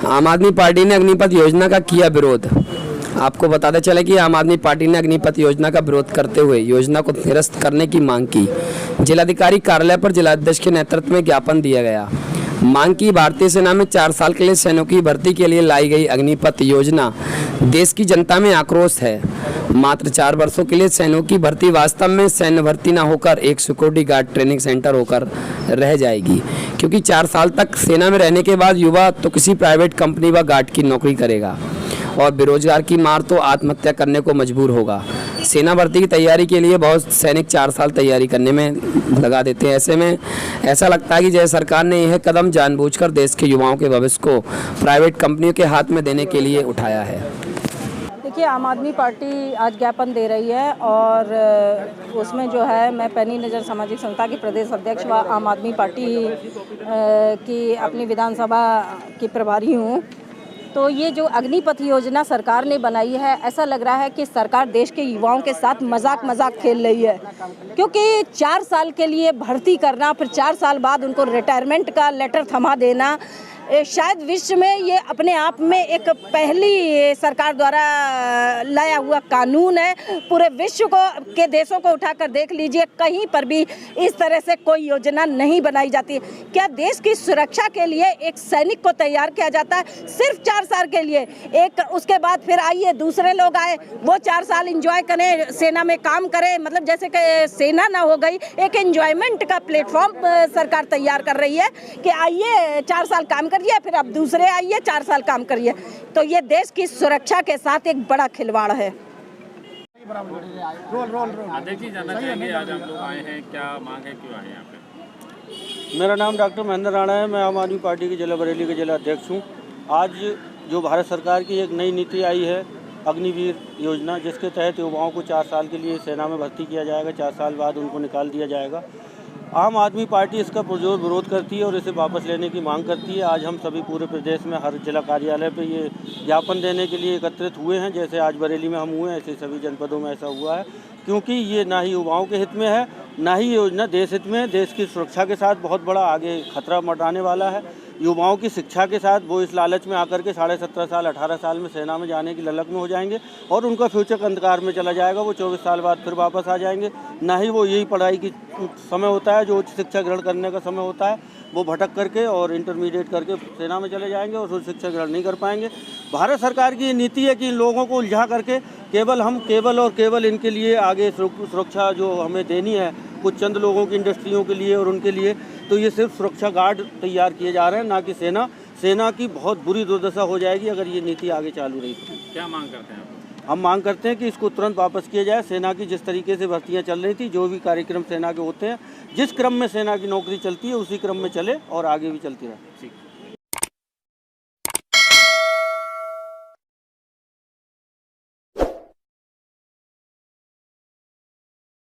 आम आदमी पार्टी ने अग्निपथ योजना का किया विरोध। आपको बताते चले कि आम आदमी पार्टी ने अग्निपथ योजना का विरोध करते हुए योजना को निरस्त करने की मांग की। जिलाधिकारी कार्यालय पर जिलाध्यक्ष के नेतृत्व में ज्ञापन दिया गया। मांग की भारतीय सेना में 4 साल के लिए सैनिकों की भर्ती के लिए लाई गई अग्निपथ योजना देश की जनता में आक्रोश है। मात्र 4 वर्षों के लिए सैनिकों की भर्ती वास्तव में सैन्य भर्ती न होकर एक सिक्योरिटी गार्ड ट्रेनिंग सेंटर होकर रह जाएगी, क्योंकि 4 साल तक सेना में रहने के बाद युवा तो किसी प्राइवेट कंपनी व गार्ड की नौकरी करेगा और बेरोजगार की मार तो आत्महत्या करने को मजबूर होगा। सेना भर्ती की तैयारी के लिए बहुत सैनिक 4 साल तैयारी करने में लगा देते हैं। ऐसे में ऐसा लगता है कि जय सरकार ने यह कदम जानबूझकर देश के युवाओं के भविष्य को प्राइवेट कंपनियों के हाथ में देने के लिए उठाया है। देखिए, आम आदमी पार्टी आज ज्ञापन दे रही है और उसमें जो है मैं पैनी नज़र सामाजिक संस्था की प्रदेश अध्यक्ष व आम आदमी पार्टी की अपनी विधानसभा की प्रभारी हूँ। तो ये जो अग्निपथ योजना सरकार ने बनाई है, ऐसा लग रहा है कि सरकार देश के युवाओं के साथ मजाक खेल रही है, क्योंकि 4 साल के लिए भर्ती करना, फिर 4 साल बाद उनको रिटायरमेंट का लेटर थमा देना, शायद विश्व में ये अपने आप में एक पहली सरकार द्वारा लाया हुआ कानून है। पूरे विश्व को के देशों को उठाकर देख लीजिए, कहीं पर भी इस तरह से कोई योजना नहीं बनाई जाती। क्या देश की सुरक्षा के लिए एक सैनिक को तैयार किया जाता है सिर्फ 4 साल के लिए? उसके बाद फिर आइए दूसरे लोग आए, वो 4 साल एंजॉय करें, सेना में काम करें, मतलब जैसे कि सेना ना हो गई, एक एंजॉयमेंट का प्लेटफॉर्म सरकार तैयार कर रही है कि आइए 4 साल काम करिए, फिर अब दूसरे आइए 4 साल काम करिए। तो ये देश की सुरक्षा के साथ एक बड़ा खिलवाड़ है। अध्यक्ष जी, जानना चाहेंगे आज आप लोग आए हैं, क्या मांग है, क्यों आए हैं यहाँ पे? मेरा नाम डॉक्टर महेंद्र राणा है। मैं आम आदमी पार्टी के जिला बरेली के जिला अध्यक्ष हूँ। आज जो भारत सरकार की एक नई नीति आई है अग्निवीर योजना, जिसके तहत युवाओं को 4 साल के लिए सेना में भर्ती किया जाएगा, 4 साल बाद उनको निकाल दिया जाएगा। आम आदमी पार्टी इसका पुरजोर विरोध करती है और इसे वापस लेने की मांग करती है। आज हम सभी पूरे प्रदेश में हर जिला कार्यालय पे ये ज्ञापन देने के लिए एकत्रित हुए हैं। जैसे आज बरेली में हम हुए हैं, ऐसे सभी जनपदों में ऐसा हुआ है, क्योंकि ये ना ही युवाओं के हित में है, ना ही योजना देश हित में। देश की सुरक्षा के साथ बहुत बड़ा आगे खतरा मंडराने वाला है। युवाओं की शिक्षा के साथ वो इस लालच में आकर के 17.5 साल 18 साल में सेना में जाने की ललक में हो जाएंगे और उनका फ्यूचर अंधकार में चला जाएगा। वो 24 साल बाद फिर वापस आ जाएंगे। ना ही वो यही पढ़ाई की समय होता है, जो उच्च शिक्षा ग्रहण करने का समय होता है, वो भटक करके और इंटरमीडिएट करके सेना में चले जाएंगे और उच्च शिक्षा ग्रहण नहीं कर पाएंगे। भारत सरकार की ये नीति है कि इन लोगों को उलझा करके केवल इनके लिए आगे सुरक्षा जो हमें देनी है कुछ चंद लोगों की इंडस्ट्रियों के लिए और उनके लिए, तो ये सिर्फ सुरक्षा गार्ड तैयार किए जा रहे हैं, ना कि सेना की बहुत बुरी दुर्दशा हो जाएगी अगर ये नीति आगे चालू रही तो। क्या मांग करते हैं आप? हम मांग करते हैं कि इसको तुरंत वापस किया जाए। सेना की जिस तरीके से भर्तियां चल रही थी, जो भी कार्यक्रम सेना के होते हैं, जिस क्रम में सेना की नौकरी चलती है उसी क्रम में चले और आगे भी चलती रहे। ठीक।